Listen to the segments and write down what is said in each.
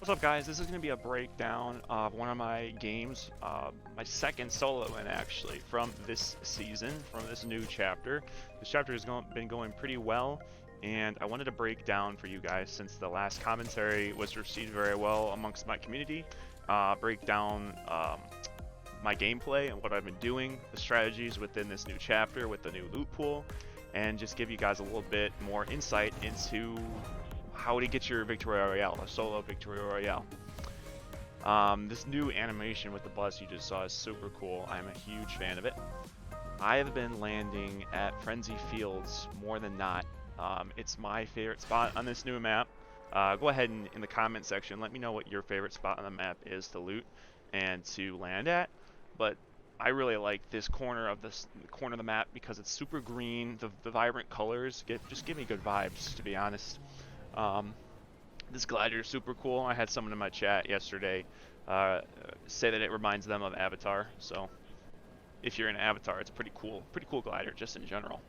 What's up, guys? This is going to be a breakdown of one of my games, my second solo win actually, from this season, from this new chapter. This chapter has been going pretty well, and I wanted to break down for you guys, since the last commentary was received very well amongst my community, break down my gameplay and what I've been doing, the strategies within this new chapter with the new loot pool, and just give you guys a little bit more insight into how to get your Victory Royale, a solo Victory Royale. This new animation with the bus you just saw is super cool. I'm a huge fan of it. I have been landing at Frenzy Fields more than not. It's my favorite spot on this new map. Go ahead and in the comment section let me know what your favorite spot on the map is to loot and to land at. But I really like this corner of the map because it's super green. The vibrant colors just give me good vibes, to be honest. This glider is super cool. I had someone in my chat yesterday say that it reminds them of Avatar. So if you're in Avatar, it's a pretty cool glider just in general.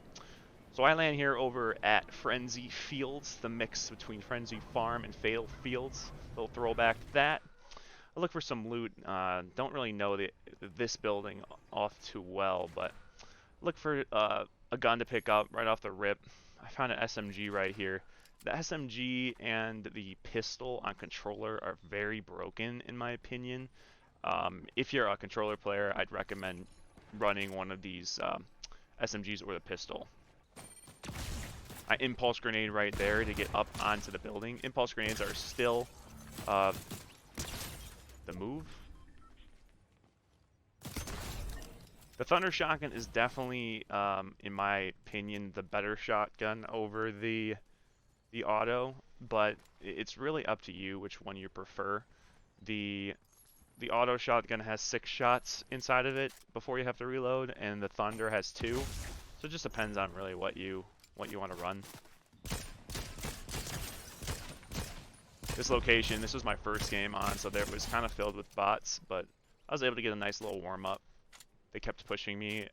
So I land here over at Frenzy Fields, the mix between Frenzy Farm and Fatal Fields. A little throwback to that. I look for some loot. Don't really know this building off too well, but look for a gun to pick up right off the rip. I found an SMG right here. The SMG and the pistol on controller are very broken, in my opinion. If you're a controller player, I'd recommend running one of these SMGs or the pistol. I impulse grenade right there to get up onto the building. Impulse grenades are still the move. The Thunder Shotgun is definitely, in my opinion, the better shotgun over the auto, but it's really up to you which one you prefer. The auto shotgun has 6 shots inside of it before you have to reload, and the Thunder has 2. So it just depends on really what you want to run. This location, this was my first game on, so there was kind of filled with bots, but I was able to get a nice little warm up. They kept pushing me.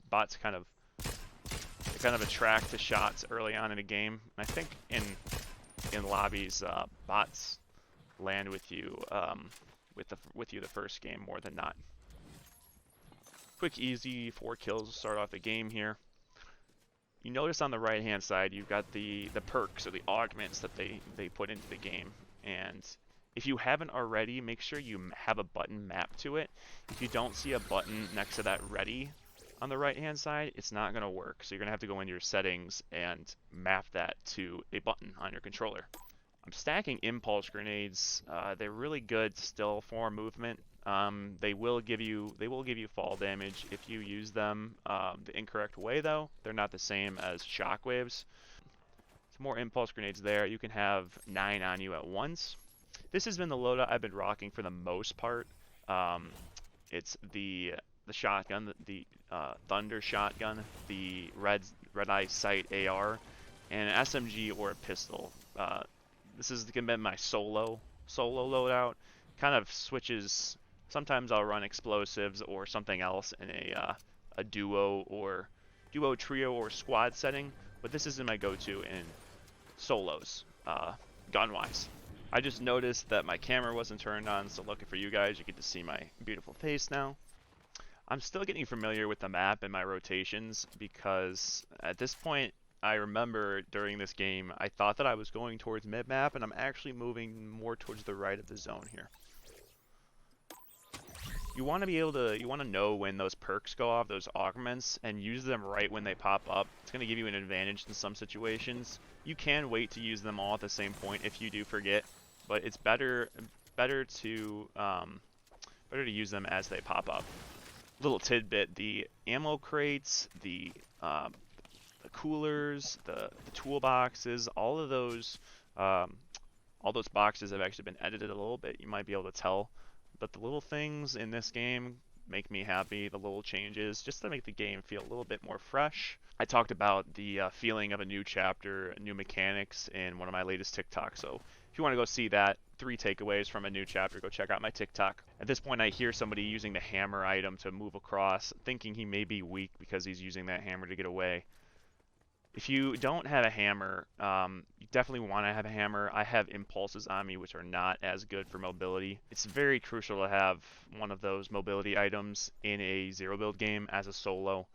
Bots kind of attract the shots early on in a game. I think in lobbies, bots land with you the first game more than not. Quick, easy 4 kills to start off the game here. You notice on the right hand side you've got the perks or the augments that they put into the game, and if you haven't already, make sure you have a button mapped to it. If you don't see a button next to that ready on the right hand side, it's not going to work. So you're going to have to go into your settings and map that to a button on your controller. I'm stacking impulse grenades. They're really good still for movement. They will give you fall damage if you use them the incorrect way, though. They're not the same as shockwaves. Some more impulse grenades there. You can have 9 on you at once. This has been the loadout I've been rocking for the most part. It's the shotgun, the Thunder shotgun, the red eye sight AR, and an SMG or a pistol. This is gonna be my solo loadout. Kind of switches. Sometimes I'll run explosives or something else in a duo, trio, or squad setting. But this isn't my go-to in solos, gun-wise. I just noticed that my camera wasn't turned on, so looking for you guys, you get to see my beautiful face now. I'm still getting familiar with the map and my rotations, because at this point, I remember during this game, I thought that I was going towards mid-map, and I'm actually moving more towards the right of the zone here. You want to know when those perks go off, those augments, and use them right when they pop up. It's going to give you an advantage in some situations. You can wait to use them all at the same point if you do forget, but it's better to use them as they pop up. Little tidbit: the ammo crates, the coolers, the toolboxes, all those boxes have actually been edited a little bit. You might be able to tell. But the little things in this game make me happy, the little changes, just to make the game feel a little bit more fresh. I talked about the feeling of a new chapter, new mechanics in one of my latest TikToks, so if you want to go see that, 3 takeaways from a new chapter, go check out my TikTok. At this point, I hear somebody using the hammer item to move across, thinking he may be weak because he's using that hammer to get away. If you don't have a hammer, you definitely want to have a hammer. I have impulses on me, which are not as good for mobility. It's very crucial to have one of those mobility items in a zero build game as a solo.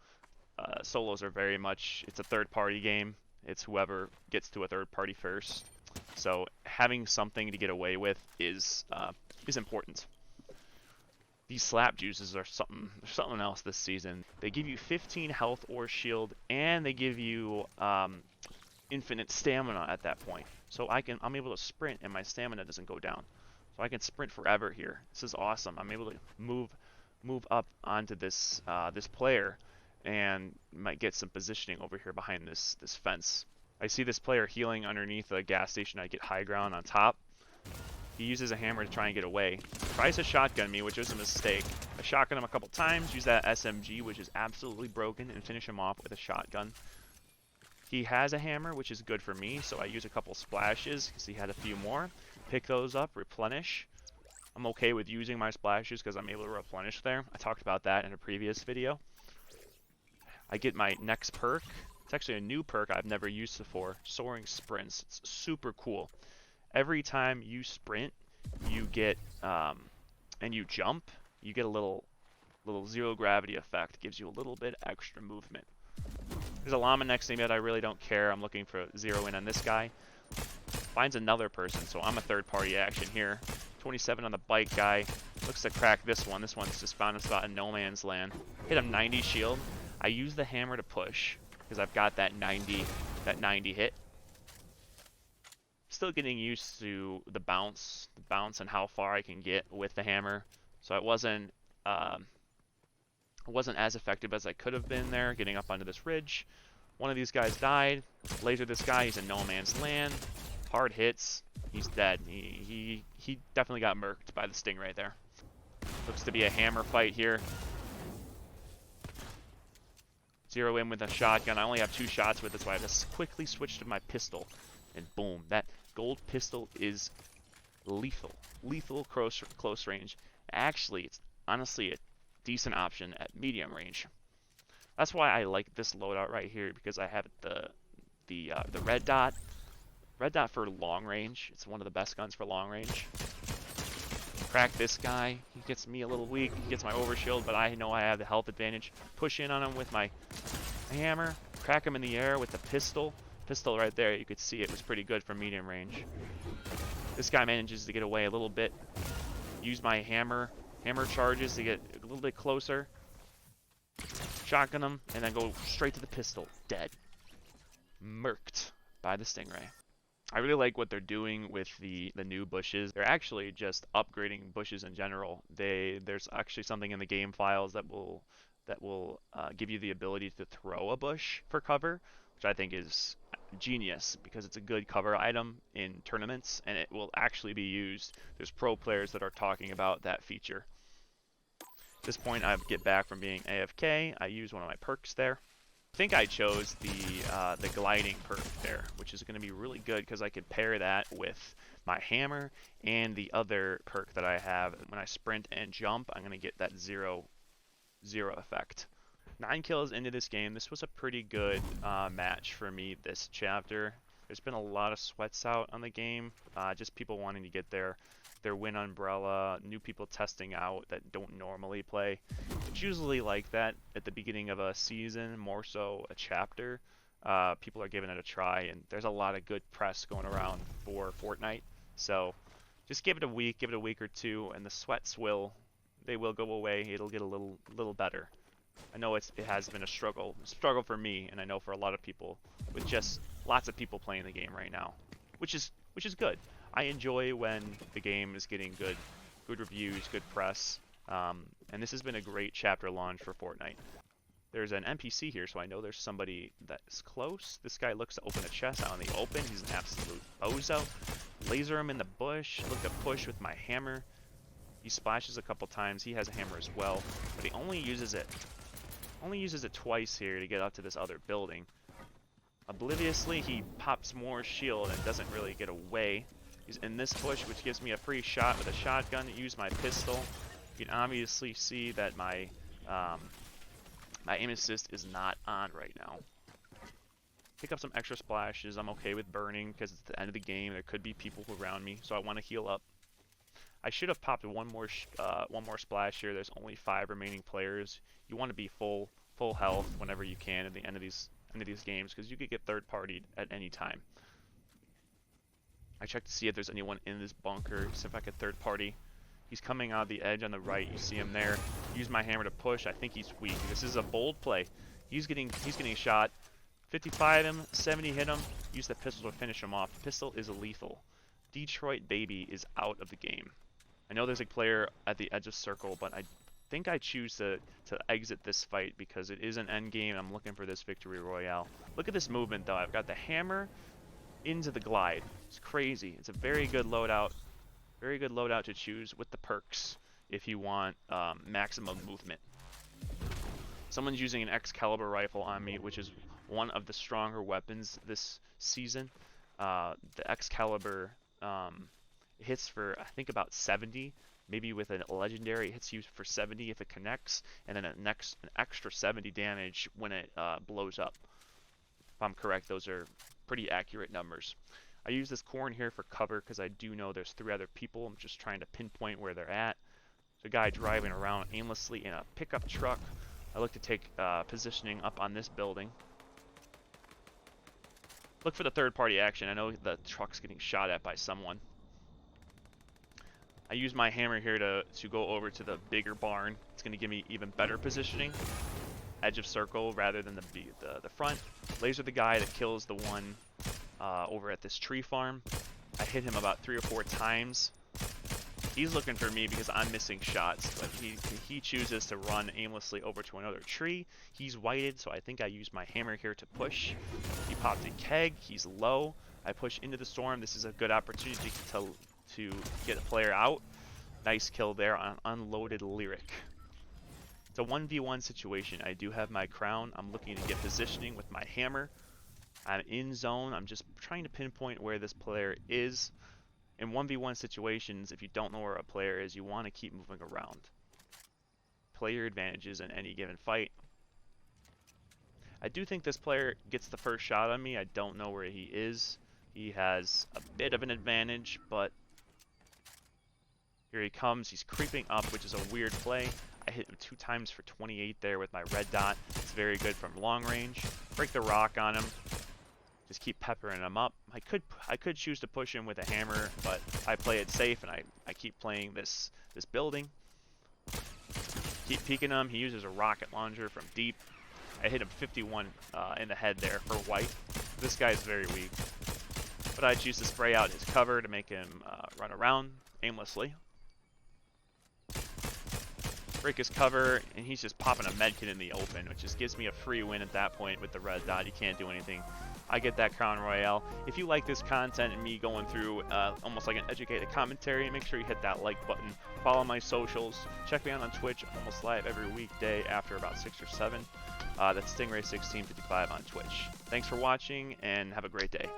Solos are very much, it's a third party game. It's whoever gets to a third party first. So having something to get away with is important. These slap juices are something else this season. They give you 15 health or shield, and they give you infinite stamina at that point. So I'm able to sprint, and my stamina doesn't go down. So I can sprint forever here. This is awesome. I'm able to move up onto this this player, and might get some positioning over here behind this fence. I see this player healing underneath a gas station. I get high ground on top. He uses a hammer to try and get away. Tries to shotgun me, which was a mistake. I shotgun him a couple times, use that SMG, which is absolutely broken, and finish him off with a shotgun. He has a hammer, which is good for me, so I use a couple splashes, because he had a few more. Pick those up, replenish. I'm okay with using my splashes, because I'm able to replenish there. I talked about that in a previous video. I get my next perk. It's actually a new perk I've never used before, Soaring Sprints. It's super cool. Every time you sprint, you get, and you jump, you get a little zero gravity effect. Gives you a little bit extra movement. There's a llama next to me, but I really don't care. I'm looking for zero in on this guy. Finds another person, so I'm a third party action here. 27 on the bike guy. Looks to crack this one. This one's just found a spot in no man's land. Hit him 90 shield. I use the hammer to push, because I've got that 90 hit. Still getting used to the bounce and how far I can get with the hammer. So it wasn't as effective as I could have been there, getting up onto this ridge. One of these guys died. Laser this guy, he's in no man's land. Hard hits, he's dead. He definitely got murked by the Stingray there. Looks to be a hammer fight here. Zero in with a shotgun. I only have 2 shots with it, so I have to quickly switch to my pistol. And boom, that gold pistol is lethal. Lethal close range. Actually, it's honestly a decent option at medium range. That's why I like this loadout right here, because I have the red dot. Red dot for long range. It's one of the best guns for long range. Crack this guy. He gets me a little weak. He gets my overshield, but I know I have the health advantage. Push in on him with my hammer. Crack him in the air with the pistol. Pistol right there, you could see it was pretty good for medium range. This guy manages to get away a little bit. Use my hammer charges to get a little bit closer. Shotgun him, and then go straight to the pistol. Dead. Murked by the Stingray. I really like what they're doing with the new bushes. They're actually just upgrading bushes in general. There's actually something in the game files that will give you the ability to throw a bush for cover, which I think is genius, because it's a good cover item in tournaments, and it will actually be used. There's pro players that are talking about that feature. At this point, I get back from being AFK. I use one of my perks there. I think I chose the gliding perk there, which is going to be really good because I could pair that with my hammer and the other perk that I have. When I sprint and jump, I'm going to get that zero effect. 9 kills into this game. This was a pretty good match for me this chapter. There's been a lot of sweats out on the game, just people wanting to get their win umbrella, new people testing out that don't normally play. It's usually like that at the beginning of a season, more so a chapter. People are giving it a try, and there's a lot of good press going around for Fortnite. So just give it a week or two, and the sweats will go away. It'll get a little better. I know it has been a struggle for me, and I know for a lot of people, with just lots of people playing the game right now, which is good. I enjoy when the game is getting good reviews, good press, and this has been a great chapter launch for Fortnite. There's an NPC here, so I know there's somebody that's close. This guy looks to open a chest out in the open. He's an absolute bozo. Laser him in the bush. Look to push with my hammer. He splashes a couple times. He has a hammer as well, but he only uses it twice here to get up to this other building. Obliviously, he pops more shield and doesn't really get away. He's in this bush, which gives me a free shot with a shotgun to use my pistol. You can obviously see that my aim assist is not on right now. Pick up some extra splashes. I'm okay with burning because it's the end of the game. There could be people around me, so I want to heal up. I should have popped one more splash here. There's only 5 remaining players. You want to be full health whenever you can at the end of these games because you could get third partied at any time. I check to see if there's anyone in this bunker, see if I could third party. He's coming out of the edge on the right. You see him there. Use my hammer to push. I think he's weak. This is a bold play. He's getting shot. 55 him, 70 hit him. Use the pistol to finish him off. Pistol is lethal. Detroit baby is out of the game. I know there's a player at the edge of circle, but I think I choose to exit this fight because it is an end game. I'm looking for this victory royale. Look at this movement though. I've got the hammer into the glide. It's crazy. It's a very good loadout. Very good loadout to choose with the perks if you want maximum movement. Someone's using an Excalibur rifle on me, which is one of the stronger weapons this season. The Excalibur hits for, I think, about 70. Maybe with a legendary, it hits you for 70 if it connects, and then an extra 70 damage when it blows up. If I'm correct, those are pretty accurate numbers. I use this corn here for cover because I do know there's 3 other people. I'm just trying to pinpoint where they're at. There's a guy driving around aimlessly in a pickup truck. I look to take positioning up on this building. Look for the third party action. I know the truck's getting shot at by someone. I use my hammer here to go over to the bigger barn. It's going to give me even better positioning. Edge of circle rather than the front. Laser the guy that kills the one over at this tree farm. I hit him about 3 or 4 times. He's looking for me because I'm missing shots, but he chooses to run aimlessly over to another tree. He's whited, so I think I use my hammer here to push. He popped a keg. He's low. I push into the storm. This is a good opportunity to get a player out. Nice kill there on unloaded lyric. It's a 1v1 situation. I do have my crown. I'm looking to get positioning with my hammer. I'm in zone. I'm just trying to pinpoint where this player is. In 1v1 situations, if you don't know where a player is, you want to keep moving around. Play your advantages in any given fight. I do think this player gets the first shot on me. I don't know where he is. He has a bit of an advantage, but here he comes. He's creeping up, which is a weird play. I hit him 2 times for 28 there with my red dot. It's very good from long range. Break the rock on him. Just keep peppering him up. I could choose to push him with a hammer, but I play it safe and I keep playing this building. Keep peeking him. He uses a rocket launcher from deep. I hit him 51 in the head there for white. This guy's very weak. But I choose to spray out his cover to make him run around aimlessly. Break his cover, and he's just popping a medkit in the open, which just gives me a free win at that point with the red dot. You can't do anything. I get that Crown Royale. If you like this content and me going through almost like an educated commentary, make sure you hit that like button. Follow my socials. Check me out on Twitch, almost live every weekday after about 6 or 7. That's Stingray 1655 on Twitch. Thanks for watching, and have a great day.